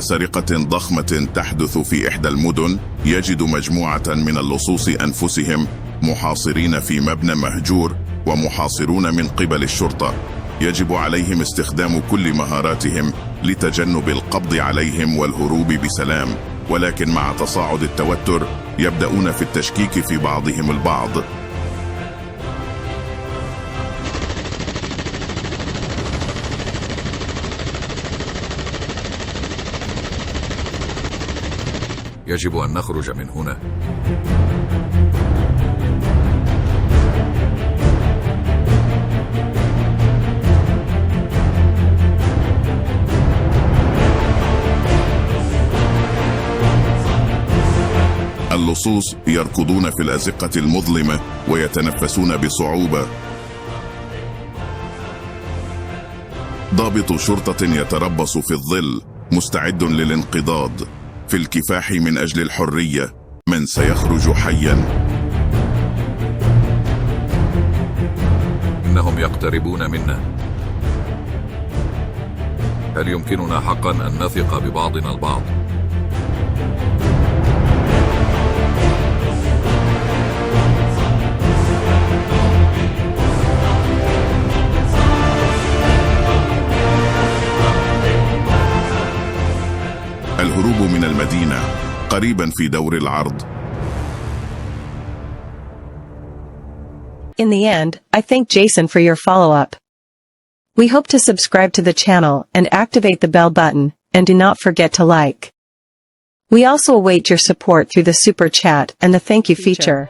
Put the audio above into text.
سرقة ضخمة تحدث في إحدى المدن، يجد مجموعة من اللصوص أنفسهم محاصرين في مبنى مهجور ومحاصرون من قبل الشرطة. يجب عليهم استخدام كل مهاراتهم لتجنب القبض عليهم والهروب بسلام، ولكن مع تصاعد التوتر يبدأون في التشكيك في بعضهم البعض. يجب أن نخرج من هنا. اللصوص يركضون في الأزقة المظلمة ويتنفسون بصعوبة. ضابط شرطة يتربص في الظل مستعد للانقضاض في الكفاح من أجل الحرية. من سيخرج حيا؟ إنهم يقتربون منا. هل يمكننا حقا أن نثق ببعضنا البعض؟ الهروب من المدينة قريبا في دور العرض. In the end, I thank Jason for your follow-up. We hope to subscribe to the channel and activate the bell button, and do not forget to like. We also await your support through the super chat and the thank you feature.